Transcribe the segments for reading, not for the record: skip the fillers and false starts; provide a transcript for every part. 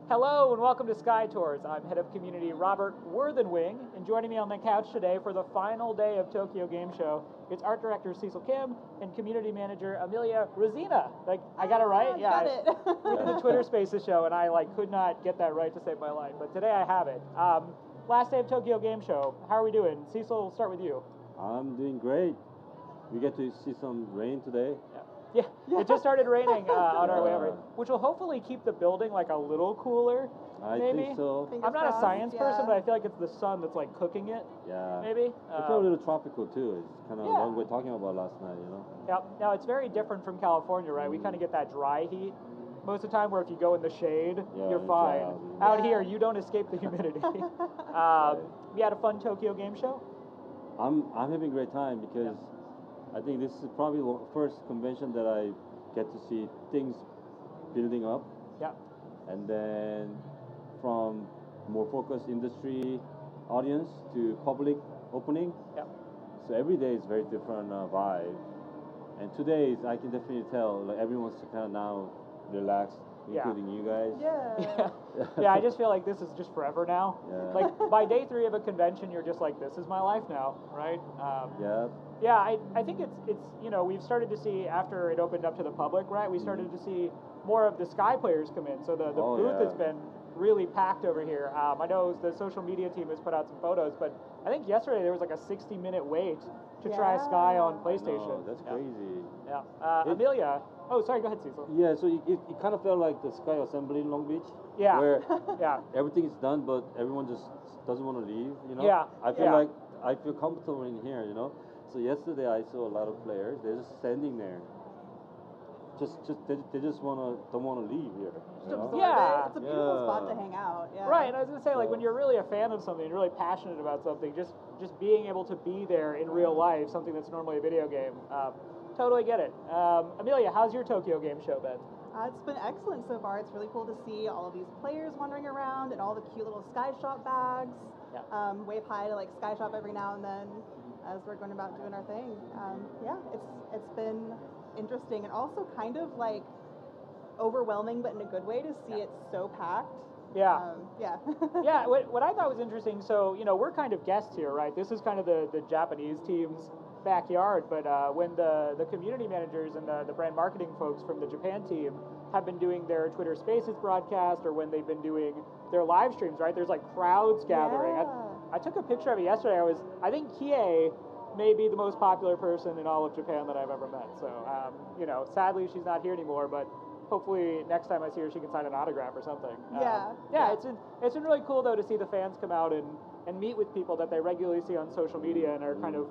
Hello and welcome to Sky Tours. I'm Head of Community Robert Worthenwing, and joining me on the couch today for the final day of Tokyo Game Show, it's Art Director Cecil Kim and Community Manager Amelia Razinha. Like, I got it right? Yeah, got it. We did the Twitter Spaces show, and I could not get that right to save my life, but today I have it. Last day of Tokyo Game Show. How are we doing? Cecil, we'll start with you. I'm doing great. We get to see some rain today. Yeah, it just started raining on our way over, which will hopefully keep the building a little cooler. I maybe. think so. I'm not a science person, but I feel like it's the sun that's cooking it. Yeah. Maybe. It's a little tropical too. It's kind of what we were talking about last night, you know. Yeah. Now it's very different from California, right? We kind of get that dry heat most of the time, where if you go in the shade, you're fine. Out here, you don't escape the humidity. We had a fun Tokyo Game Show. I'm having a great time because I think this is probably the first convention that I get to see things building up. Yeah. And then from more focused industry audience to public opening. Yeah. So every day is very different vibe. And today I can definitely tell everyone's kind of now relaxed, including you guys. Yeah, I just feel like this is just forever now. Yeah. By day 3 of a convention, you're just like, this is my life now, right? Yeah, I think it's we've started to see, after it opened up to the public, right? We started to see more of the Sky players come in. So the booth has been really packed over here. I know the social media team has put out some photos, but I think yesterday there was a 60-minute wait to try Sky on PlayStation. That's crazy. Yeah. Amelia. Oh, sorry. Go ahead, Cecil. Yeah. So it kind of felt like the Sky Assembly in Long Beach. Yeah. Where yeah. everything is done, but everyone just doesn't want to leave. You know. Yeah. I feel comfortable in here. You know. So yesterday I saw a lot of players. They're just standing there. They just don't want to leave here. Yeah. It's a beautiful spot to hang out. Yeah. Right, and I was gonna say, when you're really a fan of something, you're really passionate about something, just being able to be there in real life, something that's normally a video game. Totally get it. Amelia, how's your Tokyo Game Show been? It's been excellent so far. It's really cool to see all of these players wandering around and all the cute little Sky Shop bags. Yeah. Wave hi to Sky Shop every now and then as we're going about doing our thing. It's been interesting and also kind of overwhelming, but in a good way, to see it so packed. Yeah. Yeah. What I thought was interesting, so, we're kind of guests here, right? This is kind of the Japanese team's backyard, but when the community managers and the brand marketing folks from the Japan team have been doing their Twitter Spaces broadcast, or when they've been doing their live streams, right? There's crowds gathering. Yeah. I took a picture of it yesterday. I think Kie may be the most popular person in all of Japan that I've ever met. So, sadly she's not here anymore, but hopefully next time I see her, she can sign an autograph or something. Yeah. It's been really cool though to see the fans come out and meet with people that they regularly see on social media and are kind of,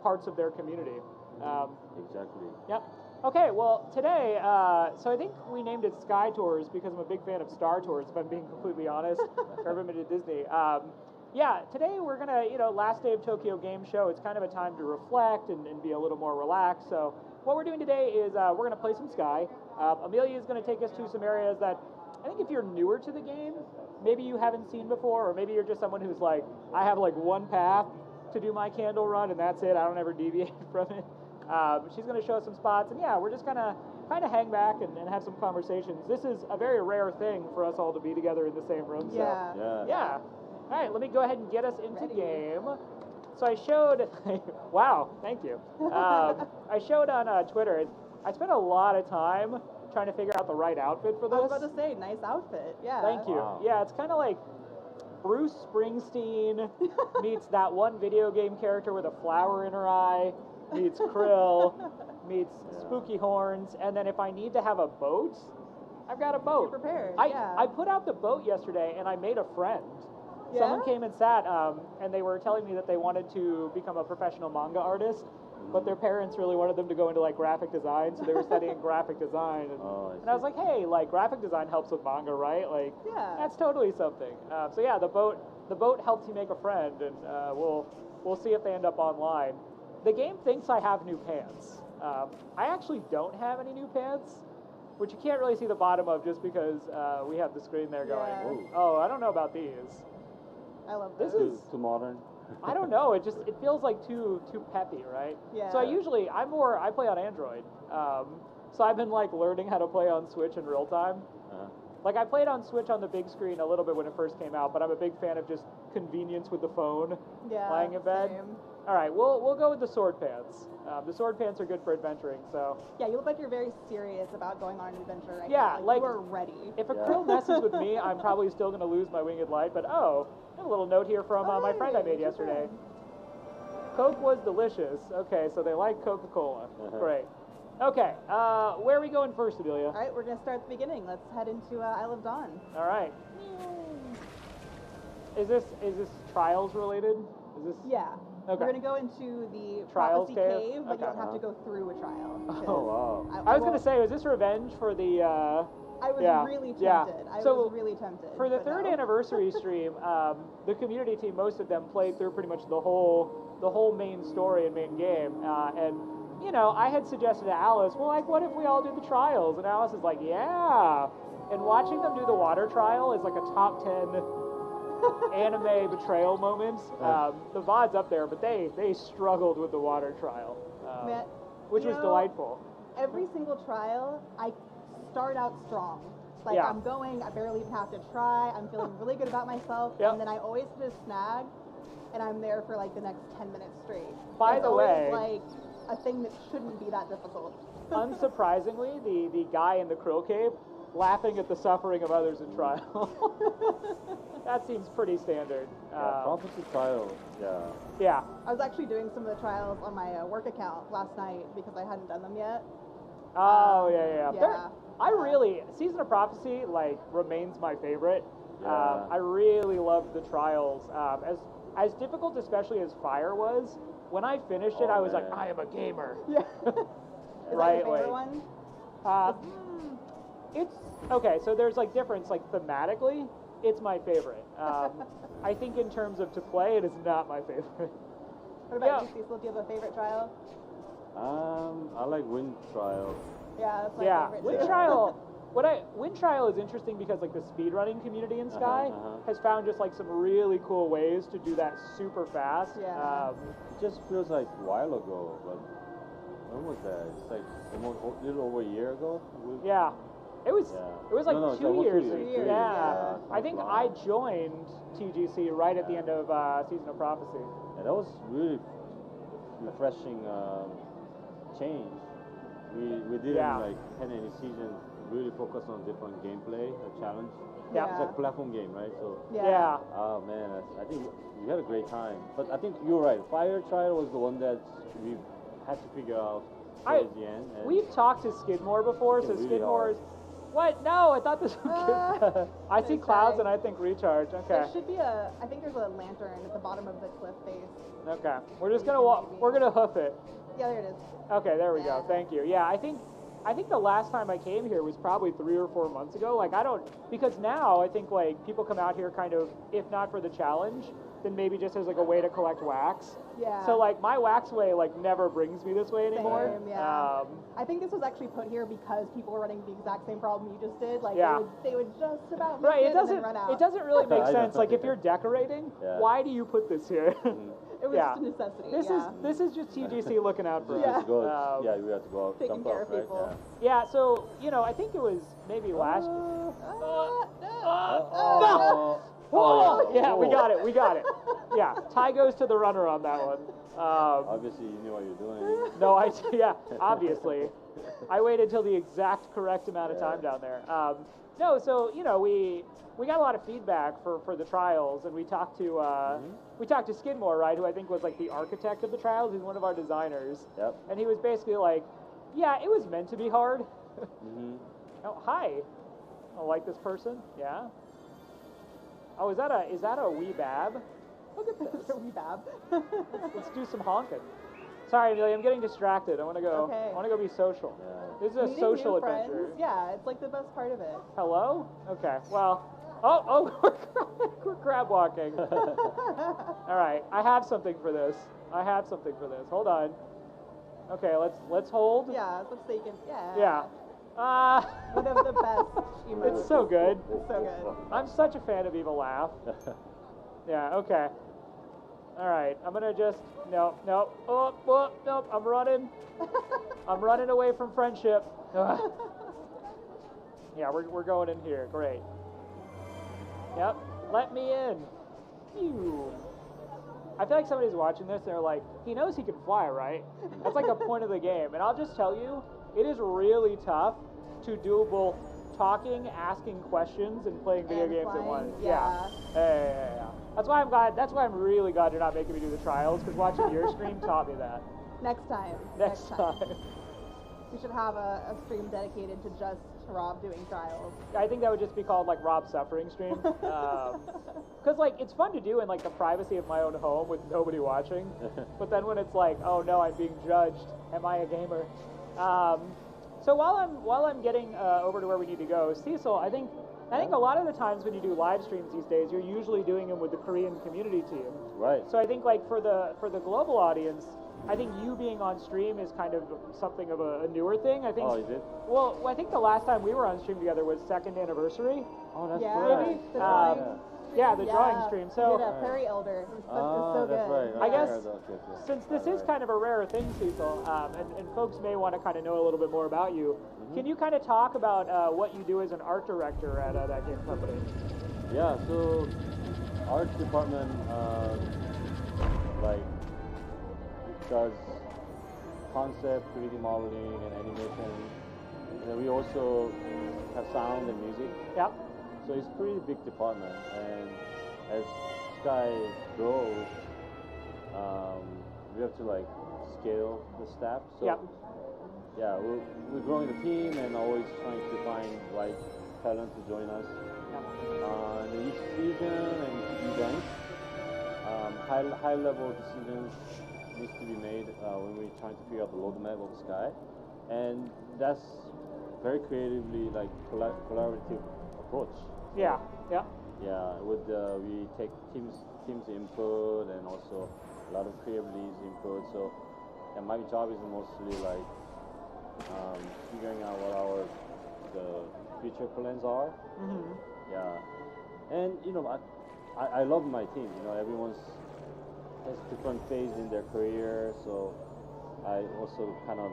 parts of their community. Exactly. Yep. Okay, well, today, so I think we named it Sky Tours because I'm a big fan of Star Tours, if I'm being completely honest. I've ever been to Disney. Today we're going to, last day of Tokyo Game Show, it's kind of a time to reflect and be a little more relaxed. So what we're doing today is we're going to play some Sky. Amelia is going to take us to some areas that I think if you're newer to the game, maybe you haven't seen before, or maybe you're just someone who's I have one path to do my candle run and that's it. I don't ever deviate from it. She's going to show us some spots, and we're just going to kind of hang back and have some conversations. This is a very rare thing for us all to be together in the same room. Yeah. All right, let me go ahead and get us into game. So I showed, wow, thank you. I showed on Twitter, I spent a lot of time trying to figure out the right outfit for this. I was about to say, nice outfit, yeah. Thank you. Wow. Yeah, it's kind of like Bruce Springsteen meets that one video game character with a flower in her eye, meets Krill, meets Spooky Horns, and then if I need to have a boat, I've got a boat. You're prepared, I put out the boat yesterday and I made a friend. Yeah? Someone came and sat, and they were telling me that they wanted to become a professional manga artist, but their parents really wanted them to go into graphic design, so they were studying graphic design. And I was like, hey, graphic design helps with manga, right? That's totally something. The boat helps you make a friend, and we'll see if they end up online. The game thinks I have new pants. I actually don't have any new pants, which you can't really see the bottom of just because we have the screen there going. Yeah. Oh, I don't know about these. I love this. This is too modern. I don't know. It feels too peppy, right? Yeah. So I play on Android. So I've been learning how to play on Switch in real time. Like I played on Switch on the big screen a little bit when it first came out, but I'm a big fan of just convenience with the phone, Yeah, lying in bed. same. All right, we'll go with the sword pants. The sword pants are good for adventuring, so. Yeah, you look like you're very serious about going on an adventure right Yeah, now. like, you are ready. If a Yeah. krill messes with me, I'm probably still going to lose my winged light, but oh, I have a little note here from my friend I Hey, made good yesterday. friend. Coke was delicious. Okay, so they like Coca-Cola. Uh-huh. Great. Okay, where are we going first, Amelia? All right, we're gonna start at the beginning. Let's head into Isle of Dawn. All right. Is this trials related? Is this? Yeah. Okay. We're gonna go into the Trials prophecy cave? cave, but Okay. you don't have to go through a trial. because Oh, wow. I was going to won't- say, was this revenge for the? I was yeah, really yeah. tempted. I So, was really tempted. For the but third no. anniversary stream, the community team, most of them played through pretty much the whole main story and main game. And you know, I had suggested to Alice, well, like, what if we all do the trials? And Alice is like, yeah. And watching them do the water trial is like a top 10 anime betrayal moments. The VOD's up there, but they struggled with the water trial, Man, which you was know, delightful. Every single trial, I start out strong. Like Yeah. I'm going, I barely even have to try. I'm feeling really good about myself, Yep. and then I always hit a snag, and I'm there for like the next 10 minutes straight. By It's the always, way- like a thing that shouldn't be that difficult. Unsurprisingly, the guy in the krill cave laughing at the suffering of others in trial. That seems pretty standard. Yeah, prophecy trial. Yeah. Yeah. I was actually doing some of the trials on my work account last night because I hadn't done them yet. Oh, yeah. yeah. There- I really, Season of Prophecy, like, remains my favorite. Yeah. I really loved the trials. As difficult, especially as Fire was, when I finished it, Oh, I was like, man. I am a gamer. Yeah. Is Right, that your favorite like- one? Uh, it's okay. So there's like difference, like thematically, it's my favorite. I think in terms of to play, it is not my favorite. What about you, Cecil? Do you have a favorite trial? I like wind trial. Yeah, that's my Yeah, favorite Wind too. Trial. Wind Trial is interesting because like the speedrunning community in Sky has found just like some really cool ways to do that super fast. Yeah. It just feels like a while ago, but when was that? It's like almost a little over a year ago. Yeah. It was Yeah. it was like No, it's 2 almost years. 2 years. 2 years, Yeah. yeah. I think I joined TGC right at the end of Season of Prophecy. And that was really refreshing change. We didn't Yeah. like had any season really focus on different gameplay, a challenge. Yeah. It's like a platform game, right? So Yeah. oh man, I think we had a great time. But I think you're right. Fire trial was the one that we had to figure out towards the end. And We've talked to Skidmore before, so It's really Skidmore's. What? No, I thought this was good. I see Nice clouds try. and I think recharge. Okay. There should be I think there's a lantern at the bottom of the cliff face. Okay. We're just gonna walk. We're gonna hoof it. Yeah, there it is. Okay, there we go. Yeah. Thank you. Yeah, I think the last time I came here was probably 3 or 4 months ago. Like because now I think like people come out here kind of, if not for the challenge, then maybe just as like a way to collect wax. Yeah. So like my wax way like never brings me this way anymore. Same, yeah. I think this was actually put here because people were running the exact same problem you just did. Like Yeah. they would just about make Right, it and then doesn't run out. it doesn't really make I know. sense. Like if you're decorating, Yeah. why do you put this here? It was yeah. just a necessity. This yeah. is just TGC looking out for Yeah. us. Go, Um, yeah, we have to go out, Taking jump care off, of right? people. Yeah, so I think it was maybe last. Oh, Oh, yeah, we oh. got it. Yeah, tie goes to the runner on that one. Obviously, you knew what you were doing. No, yeah, obviously. I waited till the exact correct amount of time down there. No, so we got a lot of feedback for the trials, and we talked to Skidmore, right, who I think was like the architect of the trials. He's one of our designers, Yep. and he was basically like, yeah, it was meant to be hard. Mm-hmm. Oh, hi. I like this person. Yeah. Oh, is that a wee bab? Look at this. We bab. Let's do some honking. Sorry, Amelia, I'm getting distracted. I want to go. Okay. I want to go be social. Yeah. This is a Meeting social new adventure. friends, yeah, it's like the best part of it. Hello? Okay. Well. Oh, we're crab walking. All right. I have something for this. Hold on. Okay. Let's hold. Yeah, let's say you can. Yeah. Yeah. One of the best emotes. It's so good. It's so good. I'm such a fan of Evil Laugh. Yeah, okay. All right, I'm gonna just, no. Oh, no, I'm running away from friendship. Ugh. Yeah, we're going in here. Great. Yep. Let me in. Phew. I feel like somebody's watching this and they're like, he knows he can fly, right? That's like a point of the game. And I'll just tell you, it is really tough to do both talking, asking questions, and playing video And games at flying, once. yeah. Yeah. That's why I'm glad. That's why I'm really glad you're not making me do the trials, because watching your stream taught me that. Next time. Next time. We should have a stream dedicated to just Rob doing trials. I think that would just be called like Rob Suffering Stream. Because like it's fun to do in like the privacy of my own home with nobody watching. But then when it's like, oh no, I'm being judged. Am I a gamer? So while I'm getting over to where we need to go, Cecil, I think a lot of the times when you do live streams these days, you're usually doing them with the Korean community team. Right. So I think like for the global audience, I think you being on stream is kind of something of a newer thing. I think. Oh, is it? Well, I think the last time we were on stream together was second anniversary. Oh, that's Yeah, right. the Um, drawing. Yeah, the drawing stream. We So did a Prairie Elder. It was so that's good. right. I guess Okay. since this is kind of a rare thing, Cecil, and folks may want to kind of know a little bit more about you, can you kind of talk about what you do as an art director at that game company? Yeah, so art department like does concept, 3D modeling, and animation. And then we also have sound and music. Yep. So it's a pretty big department. And as Sky grows, we have to like scale the staff. So Yep. yeah, we're growing the team and always trying to find right talent to join us. And each season and each event, high level decisions needs to be made when we're trying to figure out the roadmap of Sky, and that's very creatively like collaborative approach. Yeah. Yeah. Yeah, we take teams input and also a lot of creative leads input. So, and my job is mostly like figuring out what the future plans are. Mm-hmm. Yeah, and you know I love my team. You know, everyone's has different phase in their career, so I also kind of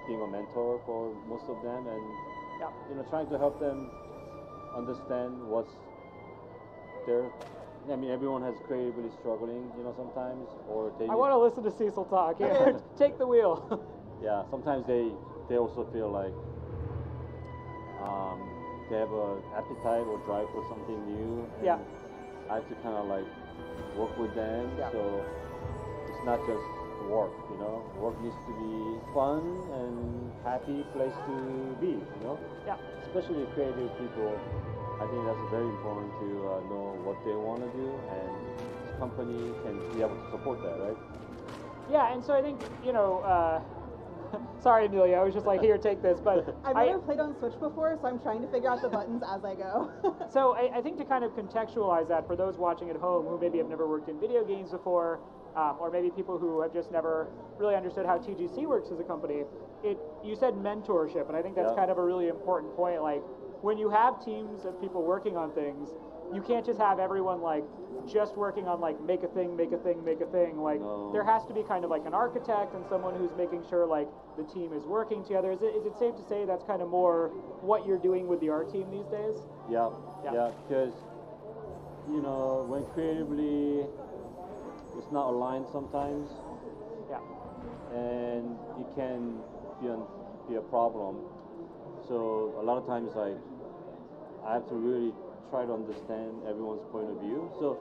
being a mentor for most of them, and Yeah. you know, trying to help them understand what's their. I mean, everyone has creatively struggling, you know, sometimes, or they. I want to listen to Cecil talk. Here, take the wheel. Yeah, sometimes they also feel like they have a appetite or drive for something new. And Yeah. I have to kind of like work with them, Yeah. so it's not just work, you know. Work needs to be fun and happy place to be, you know. Yeah. Especially creative people, I think that's very important to know what they want to do, and this company can be able to support that, right? Yeah, and so I think, you know, sorry, Amelia, I was just like, here, take this. But I've never played on Switch before, so I'm trying to figure out the buttons as I go. So I think to kind of contextualize that for those watching at home who maybe have never worked in video games before, or maybe people who have just never really understood how TGC works as a company, you said mentorship, and I think that's Yeah. kind of a really important point. Like, when you have teams of people working on things, you can't just have everyone like just working on like make a thing. Like No. there has to be kind of like an architect and someone who's making sure like the team is working together. Is it safe to say that's kind of more what you're doing with the art team these days? Yeah, Yeah. yeah, because you know when creatively it's not aligned sometimes, Yeah. and it can be a problem. So a lot of times, like I have to really try to understand everyone's point of view. So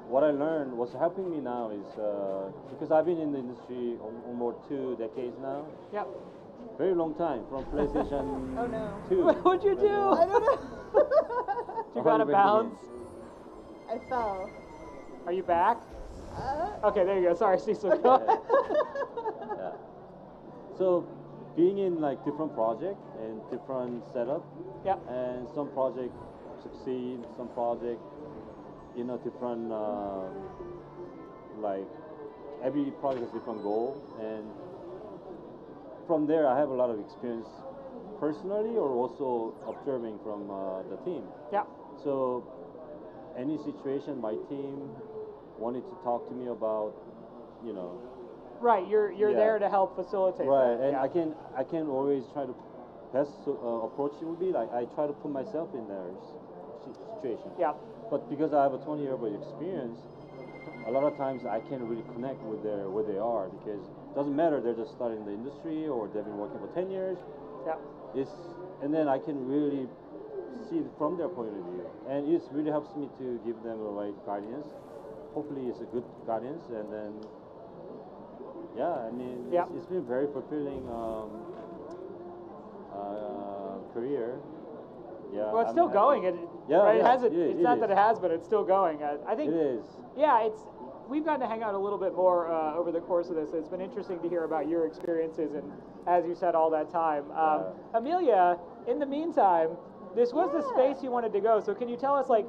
what I learned, what's helping me now is because I've been in the industry almost 2 decades now, Yep. very long time from PlayStation Oh, no. 2. What'd you do? I don't know. You got a bounce? I fell. Are you back? Uh, Okay, there you go. Sorry, Cecil. Go ahead. Yeah. So being in like different project and different setup, Yeah. and some project succeed, some project, you know, different like every project has different goal, and from there I have a lot of experience personally or also observing from the team. Yeah. So any situation my team wanted to talk to me about, you know, Right. You're Yeah. there to help facilitate. right, that. and Yeah. I can always try to best approach would be like I try to put myself in their situation. Yeah. But because I have a 20-year experience, a lot of times I can't really connect with where they are because it doesn't matter they're just starting in the industry or they've been working for 10 years. Yeah. And then I can really see it from their point of view, and it really helps me to give them the right guidance. Hopefully, it's a good guidance, and then yeah, I mean, Yeah. it's been very fulfilling career. Yeah. Well, it's still going. Yeah, right? yeah, It hasn't. it It's not is. that it has, but it's still going. I think. It is. Yeah, we've gotten to hang out a little bit more over the course of this. It's been interesting to hear about your experiences and, as you said, all that time. Amelia, in the meantime, this was the space you wanted to go. So can you tell us, like,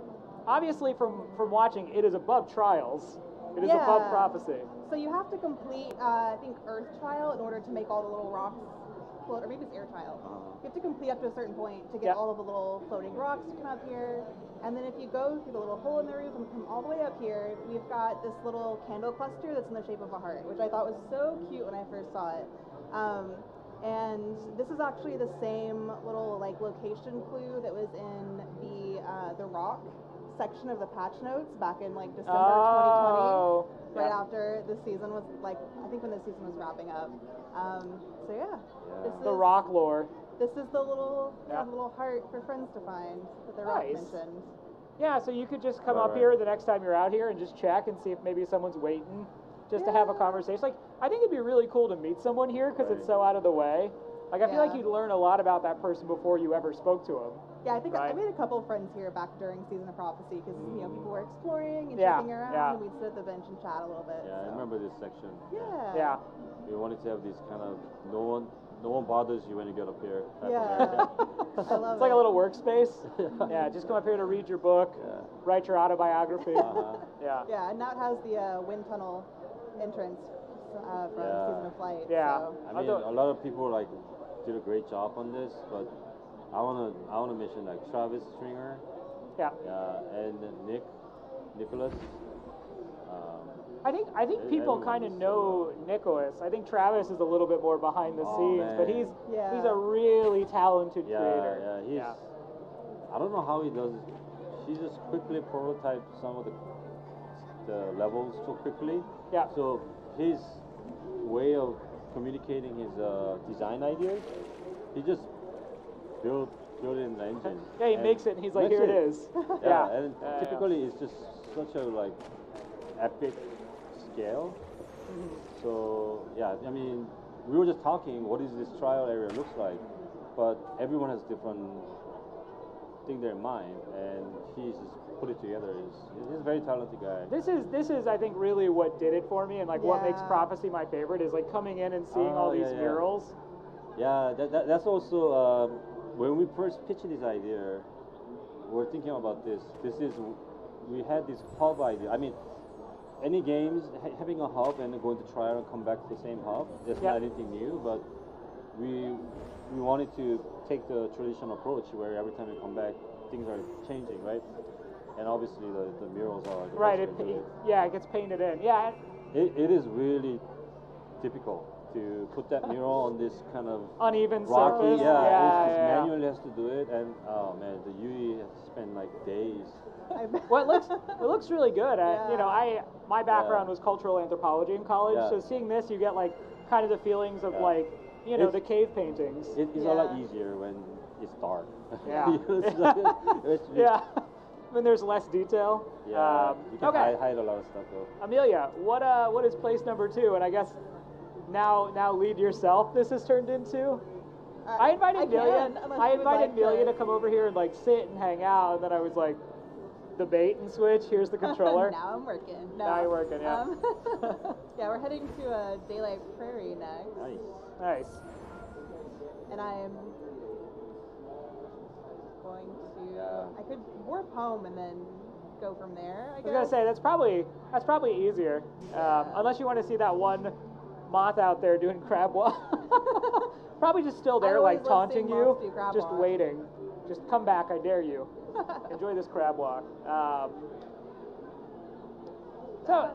obviously from watching, it is above trials. It is above prophecy. So you have to complete, I think, Earth Trial in order to make all the little rocks float, or maybe it's Air Trial. You have to complete up to a certain point to get all of the little floating rocks to come up here. And then if you go through the little hole in the roof and come all the way up here, we've got this little candle cluster that's in the shape of a heart, which I thought was so cute when I first saw it. And this is actually the same little like location clue that was in the rock section of the patch notes back in like December 2020, right after the season was like, I think when the season was wrapping up. So this The is rock lore. This is the little little heart for friends to find that the rock mentioned. Yeah, so you could just come up here the next time you're out here and just check and see if maybe someone's waiting just to have a conversation. Like, I think it'd be really cool to meet someone here because it's so out of the way. Like, I feel like you'd learn a lot about that person before you ever spoke to them. Yeah, I think I made a couple of friends here back during Season of Prophecy because people were exploring and checking around, and we'd sit at the bench and chat a little bit. Yeah, I remember this section. Yeah. We wanted to have this kind of no one bothers you when you get up here. Yeah. I love It's like a little workspace. Yeah, just come up here to read your book, write your autobiography. Yeah, and now it has the wind tunnel entrance from Season of Flight. Yeah. So. I mean, a lot of people like did a great job on this, but I wanna mention like Travis Stringer. And Nicholas. I think people kind of know Nicholas. I think Travis is a little bit more behind the scenes, but he's a really talented creator. Yeah, I don't know how he does it. He just quickly prototyped some of the levels so quickly. Yeah. So his way of communicating his design ideas, he just built it in the engine. Yeah, he makes it and he's like, here it is. And typically it's just such a like epic scale. So yeah, I mean, we were just talking, what is this trial area looks like, but everyone has different thing there in mind, and he's just put it together. He's a very talented guy. This is I think really what did it for me, and like what makes Prophecy my favorite is like coming in and seeing all these murals. Yeah, that's also when we first pitched this idea, we're thinking about this. We had this hub idea. I mean, any games having a hub and going to trial and come back to the same hub, that's not anything new, but we wanted to take the traditional approach where every time we come back, things are changing, right? And obviously the murals are the right. It gets painted in. Yeah. It is really difficult to put that mural on this kind of uneven rocky. surface. Manually has to do it, and oh man, the UE has to spend like days. Well, it looks really good. My background was cultural anthropology in college, so seeing this, you get like kind of the feelings of like the cave paintings. It's a lot easier when it's dark. Yeah. When there's less detail. Yeah. You can hide a lot of stuff though. Amelia, what is place number 2? And I guess now lead yourself. This has turned into. I invited Amelia to come over here and like sit and hang out, and then I was like, the bait and switch. Here's the controller. Now I'm working. No. Now you're working. Yeah. Yeah, we're heading to Daylight Prairie next. Nice. And I'm going to. I could warp home and then go from there. I was gonna say that's probably easier, unless you want to see that one moth out there doing crab walk. Probably just still there, like taunting you, just waiting. Just come back, I dare you. Enjoy this crab walk. So,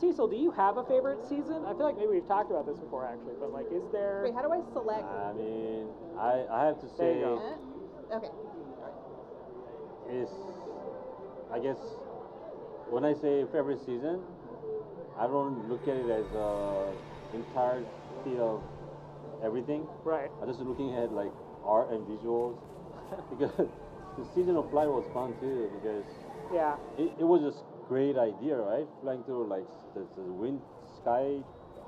Cecil, do you have a favorite season? I feel like maybe we've talked about this before, actually, but like, is there? Wait, how do I select? I mean, I have to There say, you go. Okay. is I guess when I say favorite season, I don't look at it as entirety of everything. Right. I'm just looking at like art and visuals because the season of flight was fun too because Yeah. it was just great idea, right? Flying through like the wind sky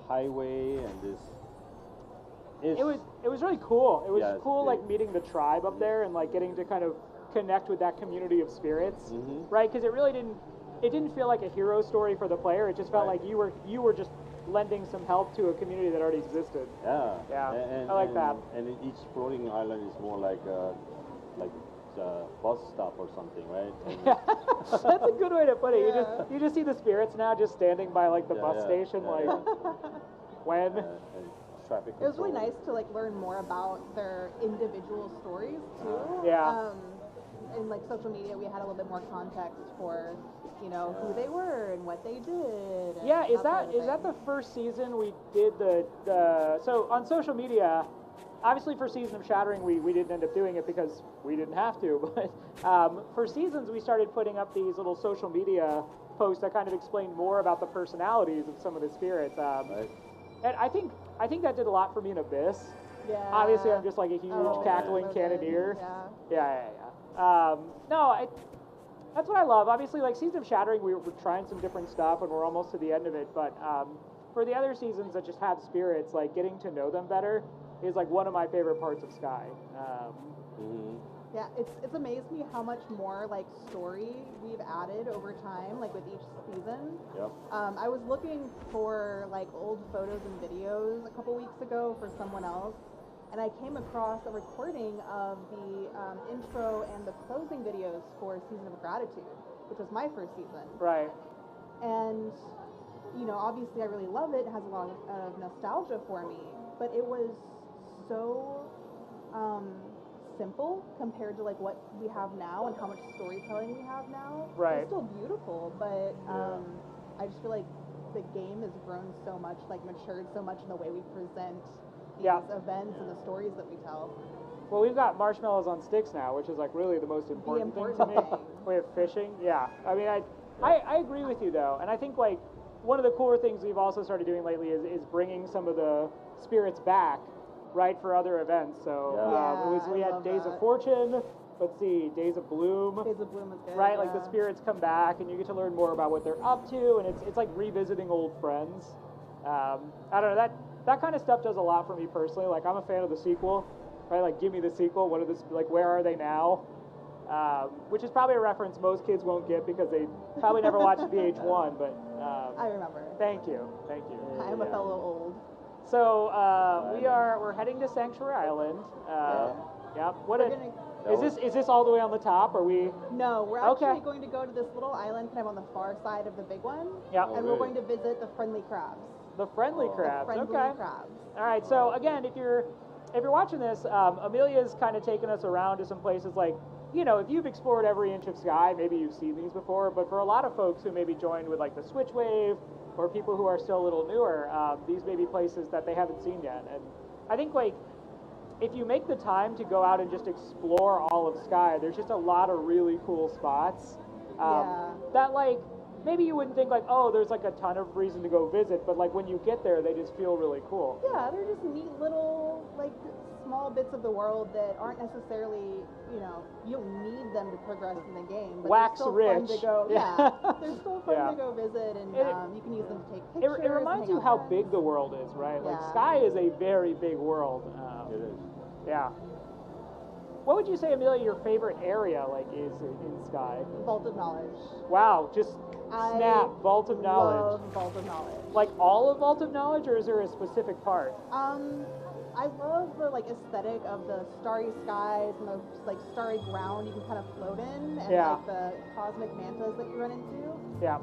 highway and this. It was really cool. It was Yeah, it's cool, big. like meeting the tribe up there and like getting to kind of connect with that community of spirits, Mhm. right? Because it really didn't feel like a hero story for the player. It just felt Right. like you were just lending some help to a community that already existed. Yeah. Yeah, And, I like that. And each floating island is more like a bus stop or something, right? And Yeah, that's a good way to put it. Yeah. You just see the spirits now just standing by like the Yeah, bus yeah, station, yeah, like yeah. when. And traffic It was really control. nice to like learn more about their individual stories too. Yeah. In like social media, we had a little bit more context for, you know, who they were and what they did. And Yeah, is sort of that thing. the first season we did the so on social media? Obviously, for Season of Shattering, we didn't end up doing it because we didn't have to. But for Seasons, we started putting up these little social media posts that kind of explained more about the personalities of some of the spirits. Right. And I think that did a lot for me in Abyss. Yeah. Obviously, I'm just like a huge Oh, cackling so good. cannoneer. Yeah. Yeah. No, that's what I love. Obviously, like Season of Shattering, we're trying some different stuff, and we're almost to the end of it. But for the other seasons that just have spirits, like getting to know them better is like one of my favorite parts of Sky. Mhm. Yeah, it's amazed me how much more like story we've added over time, like with each season. Yep. I was looking for like old photos and videos a couple weeks ago for someone else, and I came across a recording of the intro and the closing videos for Season of Gratitude, which was my first season. Right. And you know, obviously, I really love it. It has a lot of nostalgia for me, but it was so simple compared to like what we have now and how much storytelling we have now. Right. It's still beautiful, but Yeah. I just feel like the game has grown so much, like matured so much in the way we present these Yeah. events and the stories that we tell. Well, we've got marshmallows on sticks now, which is like really the most important thing to me. important thing. We have fishing. Yeah. I mean, I agree with you though, and I think like one of the cooler things we've also started doing lately is bringing some of the spirits back, right, for other events. So Yeah, we I had love Days of that. Fortune. Let's see, Days of Bloom. Days of Bloom is good. Right, like the yeah. spirits come back, and you get to learn more about what they're up to, and it's like revisiting old friends. I don't know, that kind of stuff does a lot for me personally. Like I'm a fan of the sequel, right? Like give me the sequel. What are this like? Where are they now? Which is probably a reference most kids won't get because they probably never watched VH1. But I remember. thank you. I'm a fellow old. So we're heading to Sanctuary Island. Yep. What We're a, gonna- is this all the way on the top? Are we? No, we're actually Okay. going to go to this little island kind of on the far side of the big one. Yep. And Oh, we're really? going to visit the friendly crabs. The friendly Oh. crabs. The friendly Okay. crabs. All right. So again, if you're watching this, Amelia's kind of taken us around to some places like, you know, if you've explored every inch of Sky, maybe you've seen these before. But for a lot of folks who maybe joined with like the Switch Wave, or people who are still a little newer, these may be places that they haven't seen yet. And I think like if you make the time to go out and just explore all of Sky, there's just a lot of really cool spots Yeah. that like maybe you wouldn't think like, oh, there's like a ton of reason to go visit, but like when you get there, they just feel really cool. Yeah, they're just neat little, like, small bits of the world that aren't necessarily, you know, you don't need them to progress in the game. But Wax they're still rich. fun to go, Yeah. they're still fun Yeah. to go visit, and It- you can use them to take It, pictures. it reminds and you hang how out big friends. the world is, right? Like Yeah. Sky is a very big world. It is. Yeah. What would you say, Amelia, your favorite area like is in Sky? Vault of Knowledge. Wow, just snap, Vault of Knowledge. Love Vault of Knowledge. Like all of Vault of Knowledge, or is there a specific part? I love the like aesthetic of the starry skies and the like starry ground you can kind of float in, and Yeah. like the cosmic mantas that you run into. Yeah.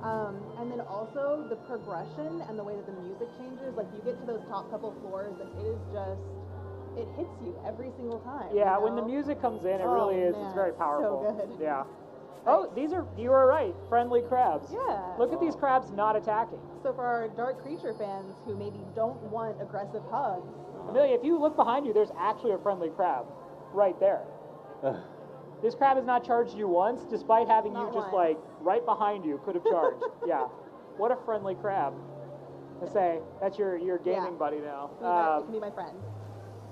And then also the progression and the way that the music changes. Like you get to those top couple floors, and it is just it hits you every single time. Yeah, you when the know? music comes in, it Oh, really is. man, It's very it's so powerful. good. Yeah. Oh, you were right. Friendly crabs. Yeah. Look at these crabs not attacking. So for our dark creature fans who maybe don't want aggressive hugs, Amelia, if you look behind you, there's actually a friendly crab right there. This crab has not charged you once, despite having Not you just once. like right behind you could have charged. Yeah. What a friendly crab. I say, that's your gaming Yeah. buddy now. it can be my friend.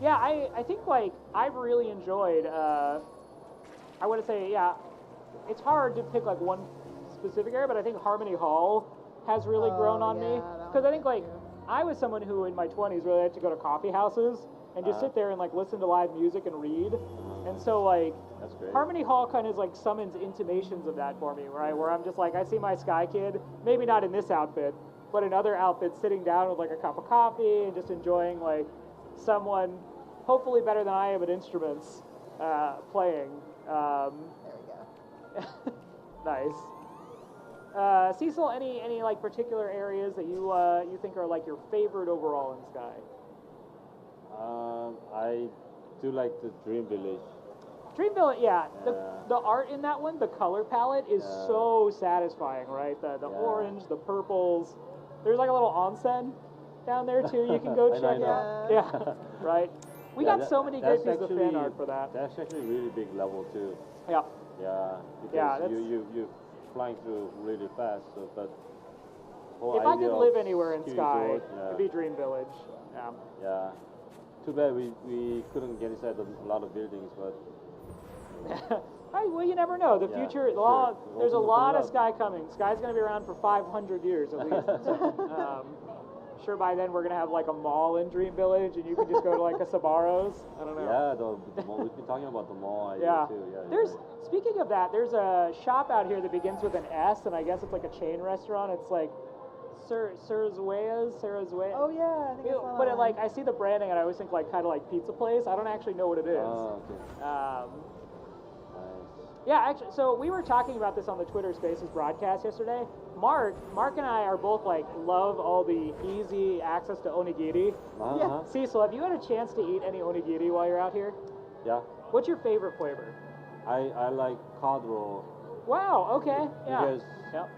Yeah, I think like I've really enjoyed. I want to say, yeah, it's hard to pick like one specific area, but I think Harmony Hall has really grown on me yeah, that because I one's think good like too. I was someone who in my 20s really had to go to coffee houses and just sit there and like listen to live music and read, and so like That's great. Harmony Hall kind of like summons intimations of that for me, right? Where I'm just like I see my Sky Kid, maybe not in this outfit, but in other outfits, sitting down with like a cup of coffee and just enjoying like someone hopefully better than I am at instruments playing. There we go. Nice. Cecil, any like particular areas that you think are like your favorite overall in Sky? I do like the Dream Village. Dream Village, yeah. Yeah. The art in that one, the color palette is Yeah. so satisfying, right? The Yeah. orange, the purples. There's like a little onsen down there too. You can go I check know. out. Yeah, right. We Yeah, got so many great that's pieces of fan actually- art for that. That's actually a really big level too. Yeah. Yeah, because Yeah, that's- you're flying through really fast. So, but If I could live anywhere in ski Sky, resort, it'd be Dream Village. Yeah. yeah. Too bad we couldn't get inside a lot of buildings, but Well, you never know. The Yeah, future, sure. there's a Open lot it of up. Sky coming. Sky's going to be around for 500 years at least. So, sure, by then we're going to have like a mall in Dream Village, and you can just go to like a Sabaros. I don't know. yeah, the mall, we've been talking about the mall idea Yeah. too. Yeah, There's right. speaking of that, there's a shop out here that begins with an S, and I guess it's like a chain restaurant. It's like Sarzuea's. Oh yeah, I think I saw But that it, like one. I see the branding, and I always think like kind of like pizza place. I don't actually know what it is. Oh, okay. Nice. Yeah, actually, so we were talking about this on the Twitter Spaces broadcast yesterday. Mark and I are both like love all the easy access to onigiri. Uh-huh. Cecil, have you had a chance to eat any onigiri while you're out here? Yeah. What's your favorite flavor? I like cod roll Wow. Okay. Yeah. because Yep.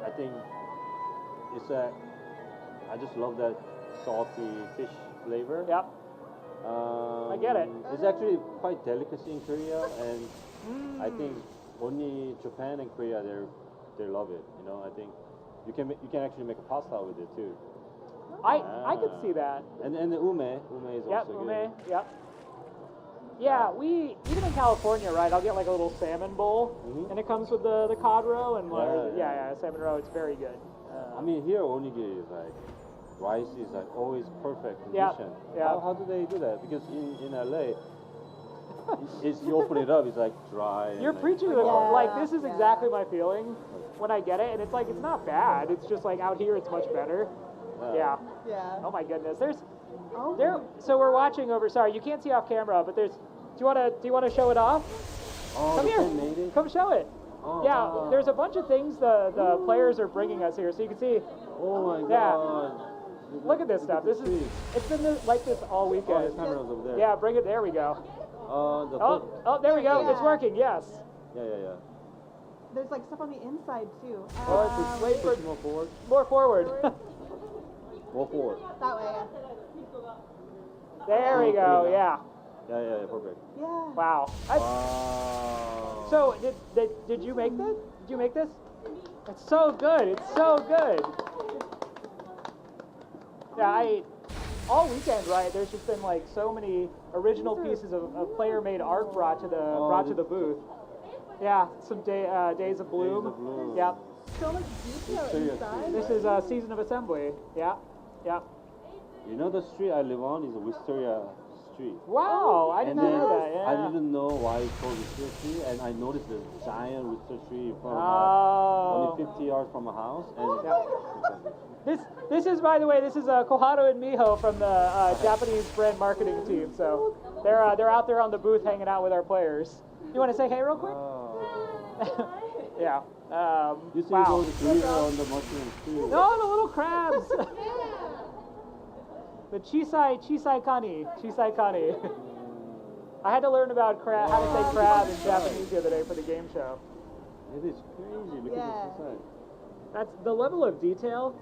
I think it's I just love that salty fish flavor. Yep. I get it. It's actually quite delicacy in Korea, and I think only Japan and Korea they love it. You know, I think you can actually make a pasta with it too. I could see that. And the ume is Yep. also Ume. good. Yep. Yeah, we even in California, right? I'll get like a little salmon bowl, Mhm. and it comes with the cod roe and like Yeah. salmon roe. It's very good. I mean, here onigiri is like rice is like always perfect Yeah, condition. yeah. How do they do that? Because in LA, it's you open it up, it's like dry. and You're like, preaching to the Yeah, like this is yeah. exactly my feeling when I get it, and it's like it's not bad. It's just like out here it's much better. Yeah. Yeah. Oh my goodness. There's Oh. there. So we're watching over. Sorry, you can't see off camera, but there's. Do you want to show it off? Oh, Come the here. fan made it? Come show it. Oh, Yeah. wow. There's a bunch of things the players are bringing us here, so you can see. Oh my Yeah. god. Look at this stuff. the This is. tree. It's been like this all Oh, the weekend. camera's over there. Yeah. Bring it. There we go. The Oh. foot. Oh. There we go. Yeah. It's working. Yes. Yeah. There's like stuff on the inside too. Oh, wait for Push more forward. more forward. More forward. That way. There we go. Yeah. Yeah, perfect. Yeah. Wow. Wow. So did you make this? Did you make this? It's so good. It's so good. Yeah, all weekend, right? There's just been like so many original pieces of player-made art brought to the booth. Yeah, some Days of Bloom. Days of Bloom. Yep. So much detail Seriously. inside. This is Season of Assembly. Yeah. Yep. You know the street I live on is a Wisteria Street. Wow, I didn't And then know that. Yeah. I didn't know why it's called Wisteria Street, and I noticed this giant Wisteria tree in front of my Oh. only 50 yards from my house, and This is, by the way, this is Koharu and Miho from the Japanese brand marketing team. So they're out there on the booth hanging out with our players. You want to say hey real quick? wow. Yeah. You see Wow. go to Korea on the mushrooms too. No, the little crabs. The chisai kani. I had to learn about how to say crab in Japanese the other day for the game show. It is crazy. Look Yeah. at this inside. That's the level of detail.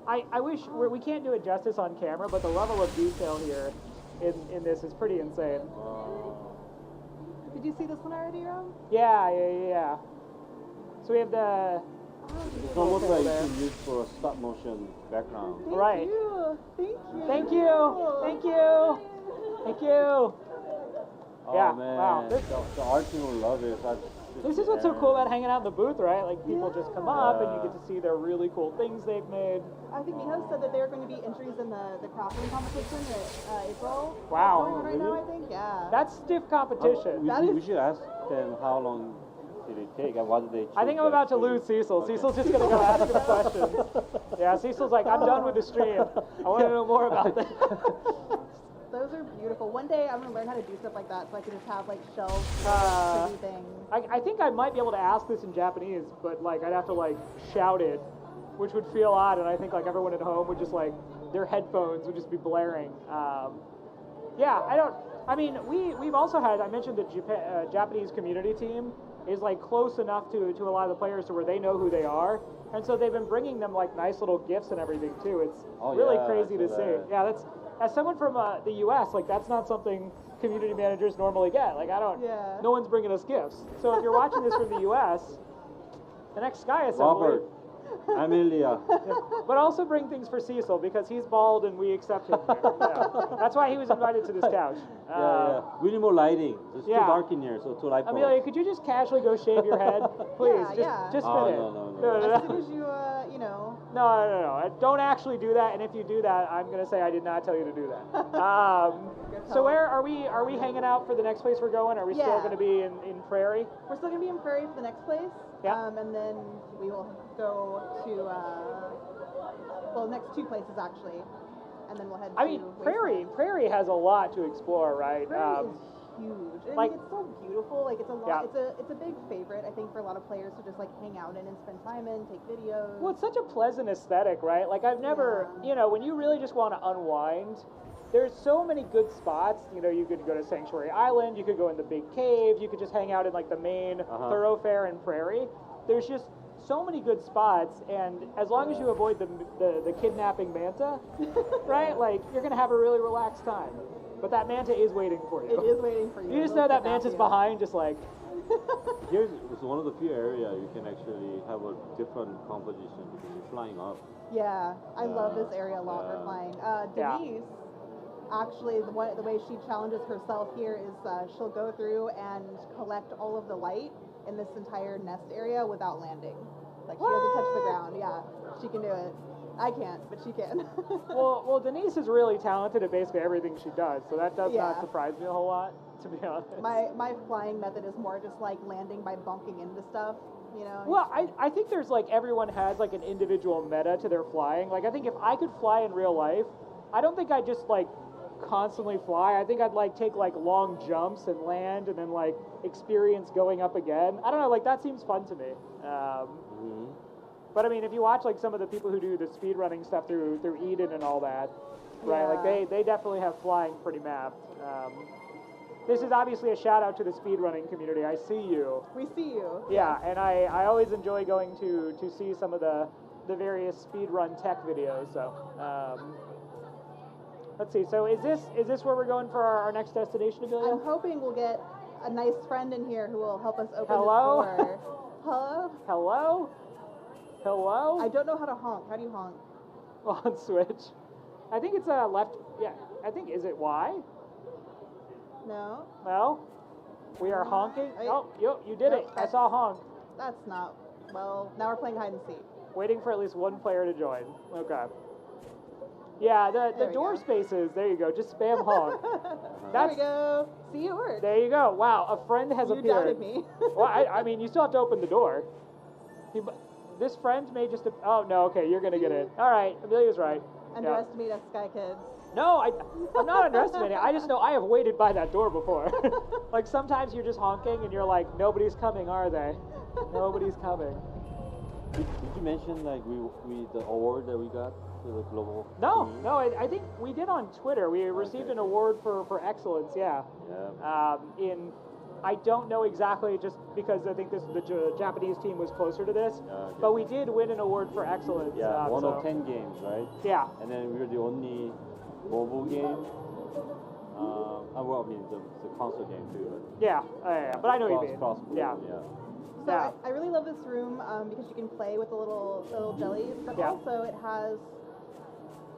I wish we can't do it justice on camera, but the level of detail here in this is pretty insane. Did you see this one already, Rob? Yeah. So we have the It's almost like there. you can use for a stop motion background. Thank Right. you. Thank you. Thank you. Oh Yeah, man, wow. the art team will love it. This is what's so cool about hanging out in the booth, right? Like people just come up and you Yeah. get to see their really cool things they've made. I think Miho said that there are going to be entries in the crafting competition at April. Wow. That's going on right now, Really? I think. Yeah. That's stiff competition. That we is- should ask them how long did it take and what did they choose. I think I'm that about to stream? lose Cecil. Okay. Cecil's just gonna go ask him questions. Yeah, Cecil's like, I'm done with the stream. I want to know more about this. Those are beautiful. One day I'm going to learn how to do stuff like that so I can just have like shelves Uh, to do things. I think I might be able to ask this in Japanese, but like I'd have to like shout it, which would feel odd, and I think like everyone at home would just like their headphones would just be blaring. Yeah, I mean, we've also had. I mentioned the Japanese community team is like close enough to a lot of the players to where they know who they are, and so they've been bringing them like nice little gifts and everything too. It's Oh, really yeah, crazy I to saw see. that. Yeah, that's as someone from the U.S. like that's not something community managers normally get. Like I don't. Yeah. No one's bringing us gifts. So if you're watching this from the U.S., the next Sky Assembly. Robert, Amelia. But also bring things for Cecil because he's bald and we accept him. There. Yeah. That's why he was invited to this couch. Yeah. We need more lighting. It's yeah. too dark in here, so too light. Amelia, could you just casually go shave your head, please? Yeah, just Oh, fit in. no. As soon as you, No. Don't actually do that. And if you do that, I'm gonna say I did not tell you to do that. So where are we? Are we hanging out for the next place we're going? Are we still Yeah. going to be in Prairie? we're still going to be in Prairie for the next place. Yeah. And then we will go to, next two places actually. And then we'll head I to mean, Wasteland. Prairie has a lot to explore, right? Prairie is huge. I like- mean, it's so beautiful. Like it's a lot. Yeah. It's a big favorite, I think, for a lot of players to just like hang out in and spend time in, take videos. Well, it's such a pleasant aesthetic, right? Like I've never, Yeah. when you really just want to unwind, there's so many good spots. You could go to Sanctuary Island, you could go in the big cave, you could just hang out in like the main thoroughfare in Prairie. There's just so many good spots, and as long as you avoid the kidnapping manta, right? Like you're gonna have a really relaxed time. But that manta is waiting for you. It is waiting for you. You just It'll know that kidnap manta's you. behind, just like. Here's it's one of the few areas you can actually have a different composition because you're flying up. Yeah, I love Yeah. this area a lot for Yeah. flying. Yeah. Denise, actually, the way she challenges herself here is she'll go through and collect all of the light in this entire nest area without landing. Like she doesn't touch the ground. Yeah, she can do it. I can't, but she can. Well, Denise is really talented at basically everything she does, so that does not Yeah. surprise me a whole lot, to be honest. my flying method is more just like landing by bunking into stuff. Well, I think there's like everyone has like an individual meta to their flying. Like I think if I could fly in real life, I don't think I'd just like constantly fly. I think I'd like take like long jumps and land and then like experience going up again. I don't know, like that seems fun to me. But I mean, if you watch like some of the people who do the speed running stuff through Eden and all that, right? Like Yeah. they definitely have flying pretty mapped. This is obviously a shout out to the speed running community. I see you. We see you. Yeah, and I always enjoy going to see some of the various speed run tech videos. So let's see. So is this where we're going for our next destination, Amelia? I'm hoping we'll get a nice friend in here who will help us open Hello? this door. Hello? Hello? Hello? I don't know how to honk. How do you honk? On switch. I think it's left. Yeah, I think is it Y? No? No. We are honking. Wait. Oh, you did it. I saw honk. That's not. Well, now we're playing hide and seek. Waiting for at least one player to join. Okay. Yeah, the There we door go. spaces. There you go. Just spam honk. There we go. See, it worked. There you go. Wow, a friend has You appeared. doubted me. Well, I mean, you still have to open the door. This friend may just. Oh no. Okay, you're gonna get in. All right, Amelia's right. Yeah. Underestimate us, Sky Kids. No, I'm not underestimating. I just know I have waited by that door before. Like sometimes you're just honking and you're like, nobody's coming, are they? Nobody's coming. Did you mention like we the award that we got for the global? No, community? no. I think we did on Twitter. We received an award for excellence. Yeah. Yeah. In I don't know exactly, just because I think the Japanese team was closer to this. Okay. But we did win an award for excellence. Yeah, one so. of 10 games, right? Yeah. And then we were the only mobile game. Well, I mean, the console game too. But Yeah, but I know what you mean. Yeah. So I really love this room because you can play with the little jellies, but also it has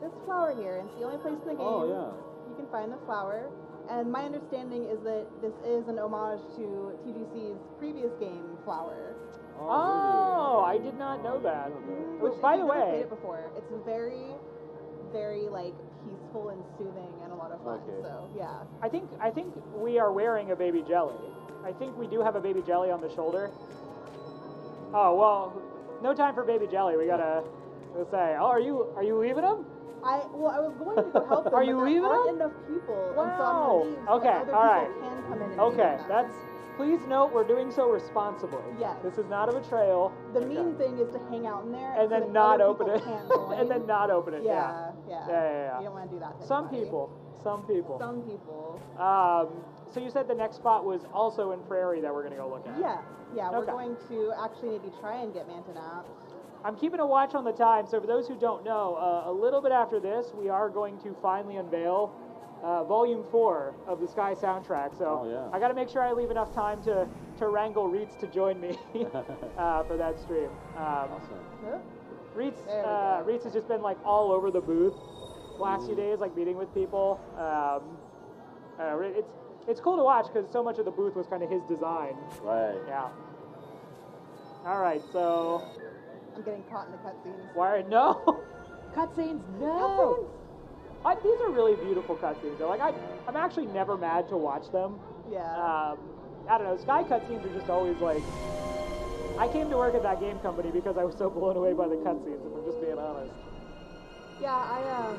this flower here, and it's the only place in the game you can find the flower. And my understanding is that this is an homage to TGC's previous game, Flower. Oh, really? I did not know that. Which, by if the you've never way, played it before, it's very, very like peaceful and soothing and a lot of fun. Okay. So yeah. I think we are wearing a baby jelly. I think we do have a baby jelly on the shoulder. Oh well, no time for baby jelly. We gotta say. Oh, are you leaving him? I was going to go help them. Are you but leaving there aren't them? enough people. Wow. And so I'm gonna leave, so Okay, that other all right. people can come in and Okay, do that's. Please note we're doing so responsibly. Yes. This is not a betrayal. The mean thing is to hang out in there And so then that not other open people it. can't join. And then not open it. Yeah. Yeah. You don't want to do that to Some anybody. people. Some people. So you said the next spot was also in Prairie that we're gonna go look at. Yeah. We're Okay. going to actually maybe try and get Mantonaps. I'm keeping a watch on the time, so for those who don't know, a little bit after this, we are going to finally unveil Volume 4 of the Sky soundtrack. So I got to make sure I leave enough time to wrangle Reitz to join me for that stream. Awesome. Reitz has just been like all over the booth the last few days, like meeting with people. It's cool to watch because so much of the booth was kind of his design. Right. Yeah. All right, so. I'm getting caught in the cutscenes. Why? No. Cutscenes, no. These are really beautiful cutscenes. Though. Like I'm actually never mad to watch them. Yeah. I don't know. Sky cutscenes are just always like. I came to work at that game company because I was so blown away by the cutscenes. If I'm just being honest. Yeah, I've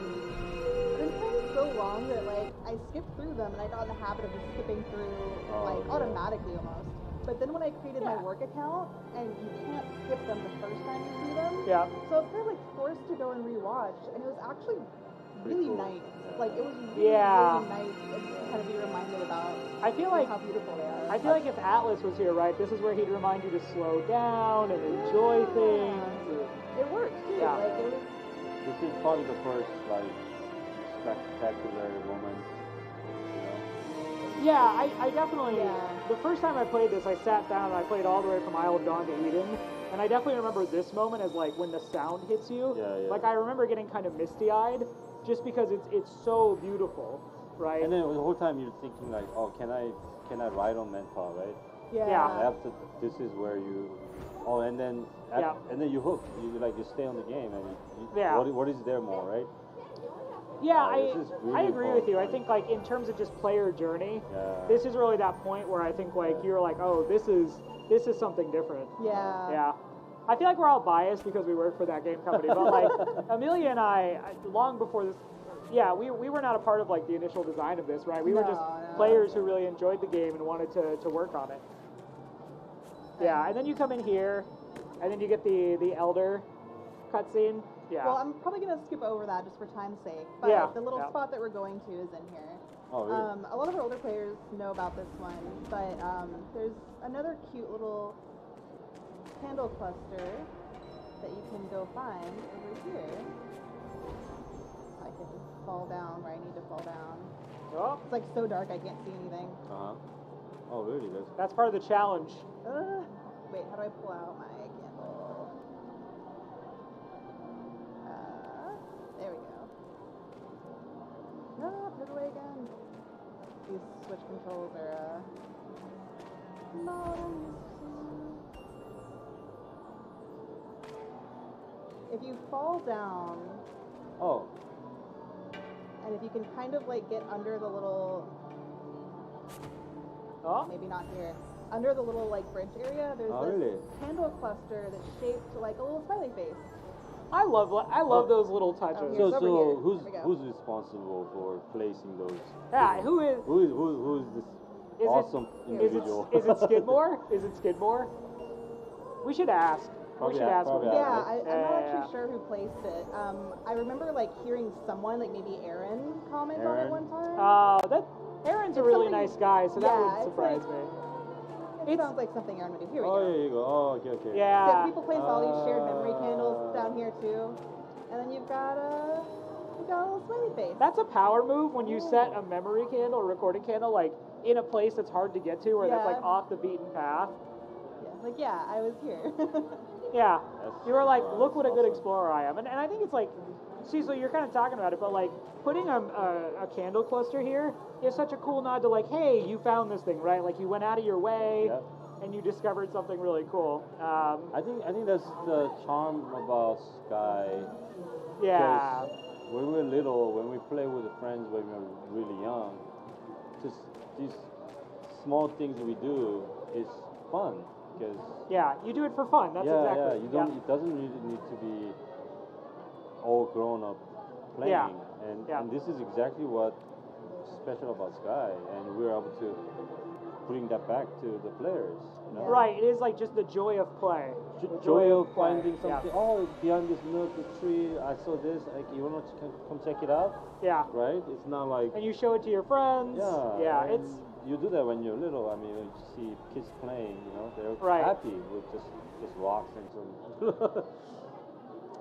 been playing so long that like I skipped through them and I got in the habit of just skipping through automatically almost. But then when I created my work account, and you can't skip them the first time you see them, so I was kind of like forced to go and rewatch, and it was actually really nice. Like it was really nice to kind of be reminded about I feel like how beautiful they are. I feel like if Atlas was here, right, this is where he'd remind you to slow down and enjoy things. It worked too. Yeah. Like it was. This is probably the first like spectacular moment. Yeah, I definitely. The first time I played this, I sat down and I played all the way from Isle of Dawn to Eden, and I definitely remember this moment as like when the sound hits you. Like I remember getting kind of misty-eyed, just because it's so beautiful, right? And then the whole time you're thinking like, oh, can I ride on Mentor, right? Yeah. After this is where you. Oh, and then and then you hook. You stay on the game, and what is there more, right? Yeah, really I agree with you. I think like in terms of just player journey, this is really that point where I think like you're like, oh, this is something different. Yeah. Yeah. I feel like we're all biased because we work for that game company, but like Amelia and I long before this, we were not a part of like the initial design of this, right? We were just players who really enjoyed the game and wanted to work on it. Yeah, and then you come in here, and then you get the Elder cutscene. Yeah. Well, I'm probably going to skip over that just for time's sake. But the little spot that we're going to is in here. Oh, really? A lot of our older players know about this one, but there's another cute little candle cluster that you can go find over here. I can fall down where I need to fall down. Oh. It's like so dark I can't see anything. Oh, really? That's part of the challenge. Wait, how do I pull out my candle? There we go. No, put it away again. These switch controls are not if you fall down, and if you can kind of like get under the little, maybe not here, under the little like bridge area, there's this candle cluster that's shaped like a little smiley face. I love those little touches. So who's responsible for placing those? Yeah, who is this awesome individual? Is it Skidmore? Is it Skidmore? We should ask. We should ask. I'm not actually sure who placed it. I remember like hearing someone, like maybe Aaron, comment on it one time. Aaron's a really nice guy, so that would surprise me. It sounds like something Aaron would do. Here we Oh, go. here you go. Oh, okay. Yeah, Yeah. people place all these shared memory candles down here too, and then you've got a little smiley face. That's a power move when you set a memory candle, a recording candle, like in a place that's hard to get to, or that's Yeah. like off the beaten path. Yeah, like I was here. Yeah. That's- You were like, wow, look what a that's good awesome. explorer I am. And I think it's like, Cecil, you're kind of talking about it, but like putting a candle cluster here is such a cool nod to like, hey, you found this thing, right? Like you went out of your way Yep. and you discovered something really cool. I think that's the charm about Sky. Yeah. Because when we're little, when we play with the friends when we're really young, just these small things we do is fun. Because Yeah, you do it for fun. That's yeah, exactly. you don't. It doesn't really need to be all grown up playing. Yeah. And this is exactly what special about Sky, and we're able to bring that back to the players. You know? Right. It is like just the joy of play. The Joy of play. finding something. Yeah. Oh, behind this milk tree, I saw this. Like, you want to come check it out, Yeah. right? It's not like And you show it to your friends. Yeah. and It's you do that when you're little. I mean, when you see kids playing, you know, they're Right. happy with just rocks and some.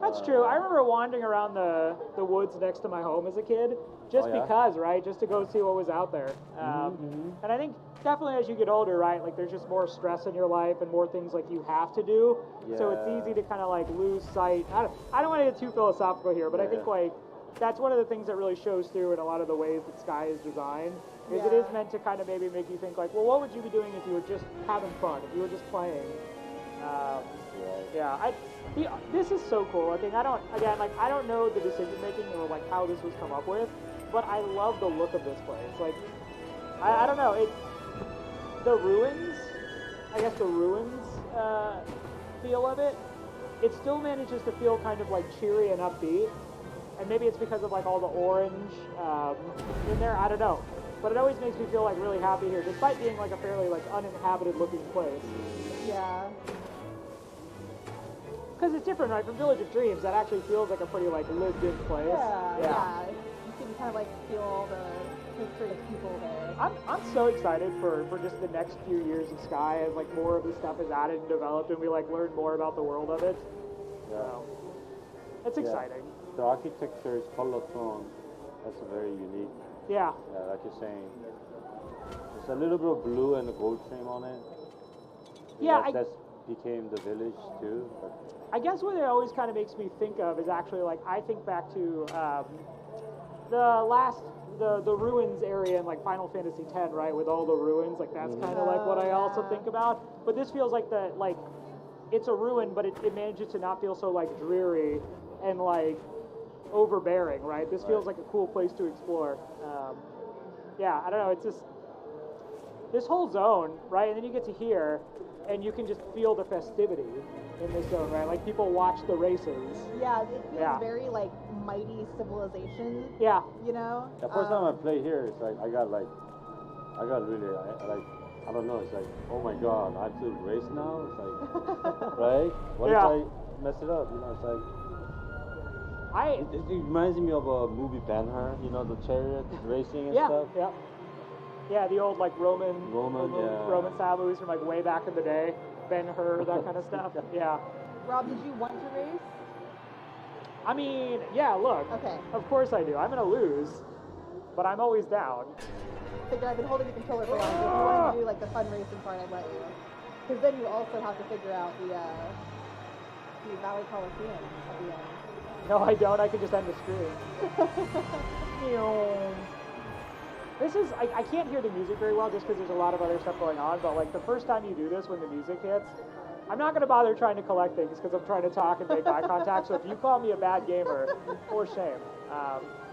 That's true. I remember wandering around the woods next to my home as a kid, just Oh, yeah? because, right? Just to go see what was out there. And I think definitely as you get older, right? Like there's just more stress in your life and more things like you have to do. So it's Yeah. easy to kind of like lose sight. I don't want to get too philosophical here, but I think Yeah. like that's one of the things that really shows through in a lot of the ways that Sky is designed. Is it Yeah. is meant to kind of maybe make you think like, well, what would you be doing if you were just having fun, if you were just playing? Yeah, this is so cool. I think I don't know the decision making or like how this was come up with, but I love the look of this place. Like, I don't know, the ruins, I guess the ruins feel of it. It still manages to feel kind of like cheery and upbeat, and maybe it's because of like all the orange in there. I don't know, but it always makes me feel like really happy here, despite being like a fairly like uninhabited looking place. Yeah. Because it's different, right? From Village of Dreams, that actually feels like a pretty like lived-in place. Yeah. You can kind of like feel all the history of people there. I'm so excited for just the next few years of Sky as like more of this stuff is added and developed and we like learn more about the world of it. So, it's exciting. The architecture is color tone. That's very unique. Yeah. Yeah, like you're saying. There's a little bit of blue and a gold trim on it. Yeah, That's became the village too. But I guess what it always kind of makes me think of is actually like I think back to the ruins area in like Final Fantasy X, right? With all the ruins, like that's kind of like what I also think about. But this feels like it's a ruin, but it manages to not feel so like dreary and like overbearing, right? This feels like a cool place to explore. Yeah, I don't know. It's just this whole zone, right? And then you get to here, and you can just feel the festivity in this zone, right? Like people watch the races. Yeah, it feels Yeah. very like mighty civilization. Yeah. You know. the first time I played here, it's like I got really, I don't know. It's like, oh my god, I have to race now. It's like, right? What Yeah. if I mess it up? You know, it's like. It reminds me of a movie Ben-Hur, you know, the chariot racing and stuff. Yeah, the old like Roman style movies from like way back in the day, Ben-Hur, that kind of stuff. Yeah. Rob, did you want to race? I mean, yeah. Look. Okay. Of course I do. I'm gonna lose, but I'm always down. Figure I've been holding the controller for long. So if you want to do like the fun racing part, I'd let you. Because then you also have to figure out the Valley Coliseum at the end. No, I don't. I can just end the screen. This is, I can't hear the music very well just because there's a lot of other stuff going on, but like the first time you do this when the music hits, I'm not going to bother trying to collect things because I'm trying to talk and make eye contact, so if you call me a bad gamer, for shame.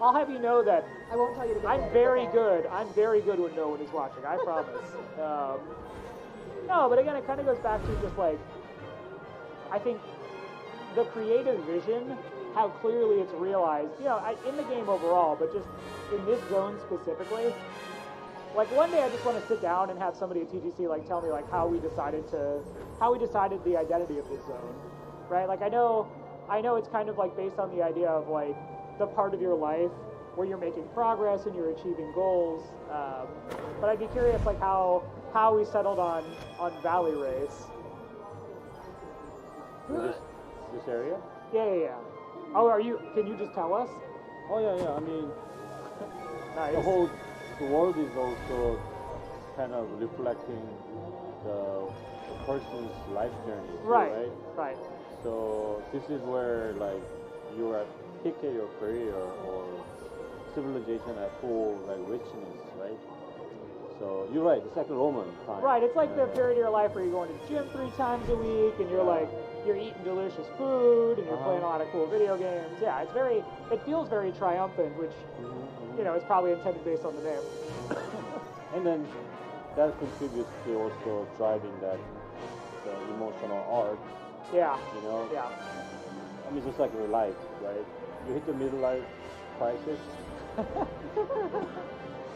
I'll have you know that I won't tell you to get I'm very good. I'm very good when no one is watching, I promise. No, but again, it kind of goes back to just like, I think the creative vision, how clearly it's realized, you know, in the game overall, but just in this zone specifically. Like one day I just want to sit down and have somebody at TGC like tell me like how we decided the identity of this zone, right? Like I know it's kind of like based on the idea of like the part of your life where you're making progress and you're achieving goals. But I'd be curious like how how we settled on Valley Race. This area? Yeah. Oh, can you just tell us? Oh yeah. I mean, Nice. the world is also kind of reflecting the person's life journey, too, right? Right. So this is where like you are peak at your career or civilization at full like richness, right? So you're right. It's like a Roman time. Right, it's like the period of your life where you're going to the gym 3 times a week, and you're like, you're eating delicious food, and you're playing a lot of cool video games. Yeah, it feels very triumphant, which, you know, is probably intended based on the name. And then that contributes to also driving that the emotional arc. Yeah. You know. Yeah. I mean, just like your life, right? You hit the middle life crisis,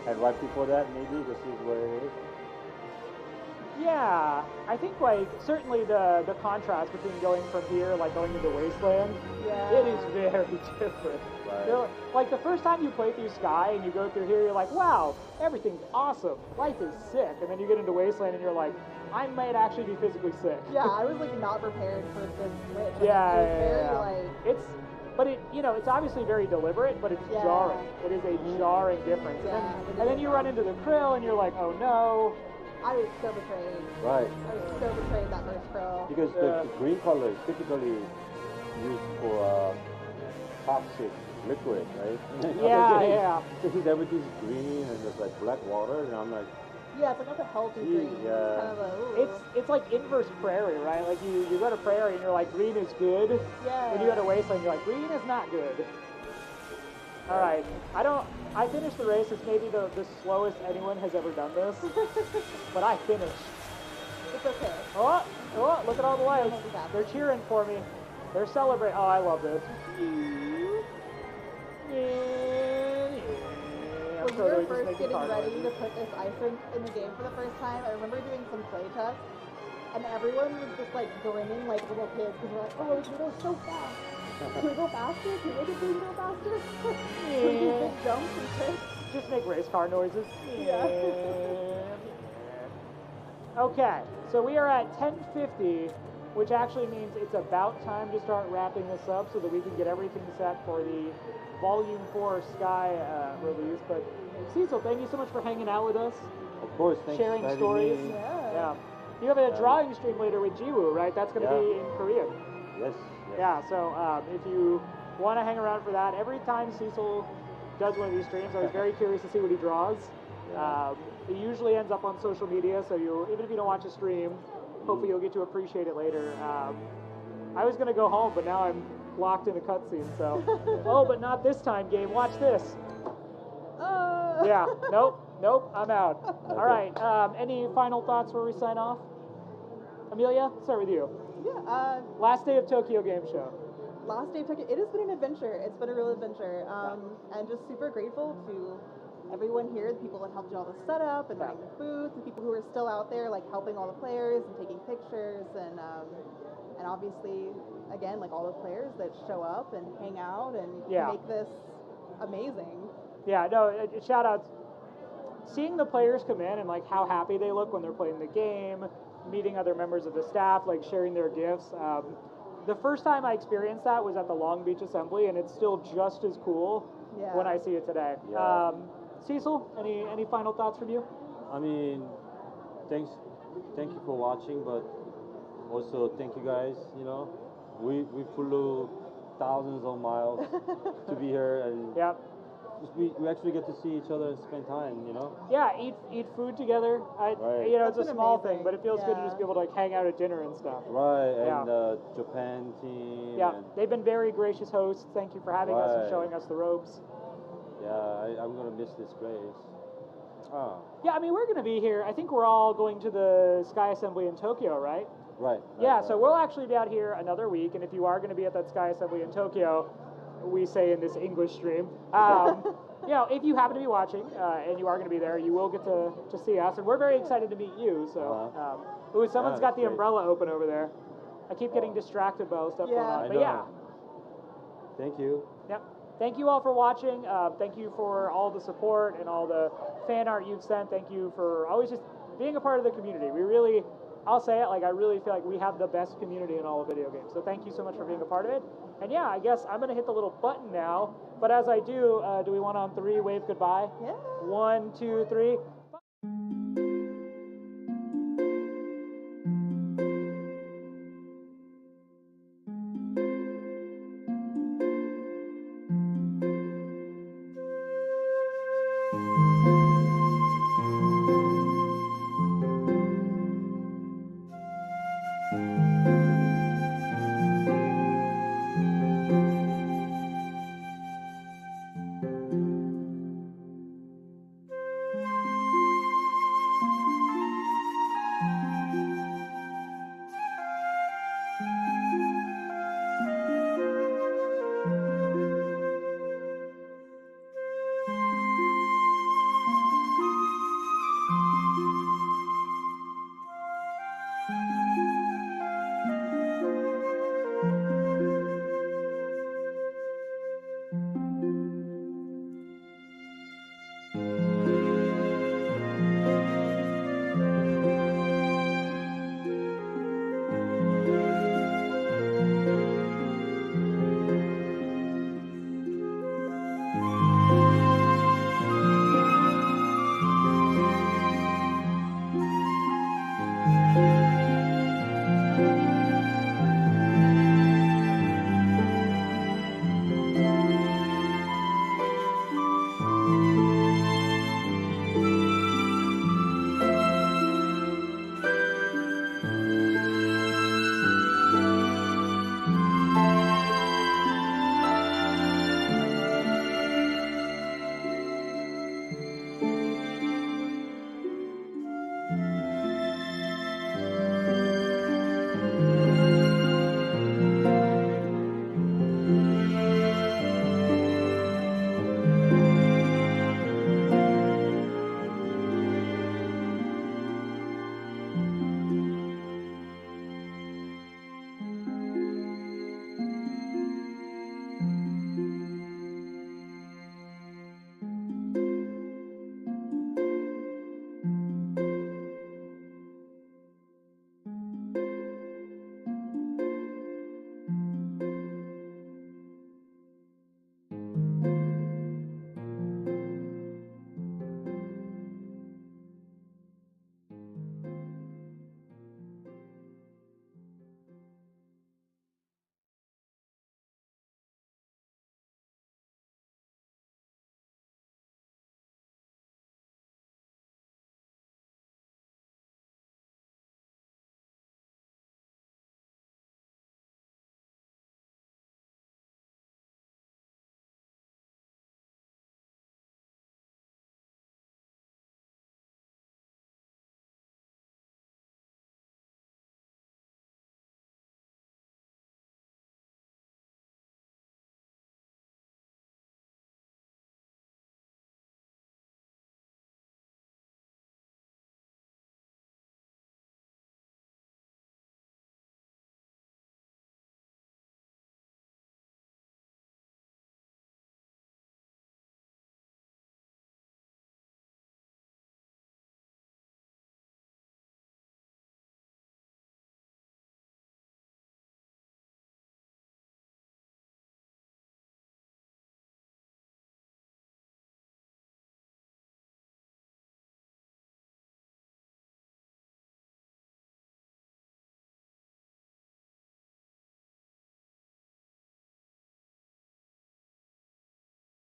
and right before that, maybe this is where it is. Yeah, I think like certainly the contrast between going from here, like going into Wasteland, it is very different. Right. Like the first time you play through Sky and you go through here, you're like, wow, everything's awesome, life is sick, and then you get into Wasteland and you're like, I might actually be physically sick. Yeah, I was like not prepared for this switch. But it's obviously very deliberate, but it's jarring. It is a jarring difference. And then you run into the krill and you're like, oh no. I was so betrayed. Right. I was so betrayed that first krill. Because the green color is typically used for toxic liquid, right? Yeah. This is everything's green and there's like black water, and I'm like, yeah, it's like a healthy green. Yeah. It's kind of it's like inverse Prairie, right? Like you go to Prairie and you're like, green is good. Yeah. When you go to Wasteland, you're like, green is not good. All right. I finished the race. It's maybe the slowest anyone has ever done this. But I finished. It's okay. Oh, look at all the lights. They're cheering for me. They're celebrating. Oh, I love this. When we were first getting ready to put this ice rink in the game for the first time, I remember doing some play tests, and everyone was just like grinning like little kids because we're like, oh, we can go so fast. Can we go faster? Can we make it go faster? Can we do big jumps and tricks? Just make race car noises. Yeah. Okay, so we are at 10:50, which actually means it's about time to start wrapping this up so that we can get everything set for the Volume 4 Sky release. But Cecil, thank you so much for hanging out with us. of course, thanks Sharing for having stories. me. Yeah. You have a drawing stream later with Jiwoo, right? That's going to be in Korean. Yes. Yeah, so if you want to hang around for that, every time Cecil does one of these streams, I was very curious to see what he draws. It usually ends up on social media, so even if you don't watch a stream, hopefully you'll get to appreciate it later. I was going to go home, but now I'm locked in a cutscene, so... Oh, but not this time, game. Watch this. Yeah, nope, I'm out. Okay. All right, any final thoughts before we sign off? Amelia, start with you. Yeah. Last day of Tokyo Game Show. Last day of Tokyo. It has been an adventure. It's been a real adventure. And just super grateful to everyone here, the people that helped do all the setup and running the booth, the people who are still out there like helping all the players and taking pictures, and obviously again like all the players that show up and hang out and make this amazing. Yeah, no, shout outs. Seeing the players come in and like how happy they look when they're playing the game, meeting other members of the staff, like sharing their gifts. The first time I experienced that was at the Long Beach Assembly, and it's still just as cool when I see it today. Yeah. Cecil, any final thoughts from you? I mean, thank you for watching, but also thank you guys. You know, we flew thousands of miles to be here, and we actually get to see each other and spend time. You know. Yeah, eat food together. Right. You know, it's That's a small amazing. thing, but it feels good to just be able to like hang out at dinner and stuff. Right, and Japan team. Yeah, they've been very gracious hosts. Thank you for having us and showing us the ropes. Yeah, I'm gonna miss this place. Oh. Yeah, I mean, we're gonna be here. I think we're all going to the Sky Assembly in Tokyo, right? Right. So we'll actually be out here another week, and if you are going to be at that Sky Assembly in Tokyo, we say in this English stream, you know, if you happen to be watching and you are going to be there, you will get to see us, and we're very excited to meet you. So, someone's got the umbrella open over there. I keep getting distracted by all the stuff going on, but Thank you. Yep. Thank you all for watching. Thank you for all the support and all the fan art you've sent. Thank you for always just being a part of the community. We really, I'll say it, like I really feel like we have the best community in all of video games. So thank you so much for being a part of it. And yeah, I guess I'm gonna hit the little button now. But as I do we want to on 3 wave goodbye? Yeah. 1, 2, 3.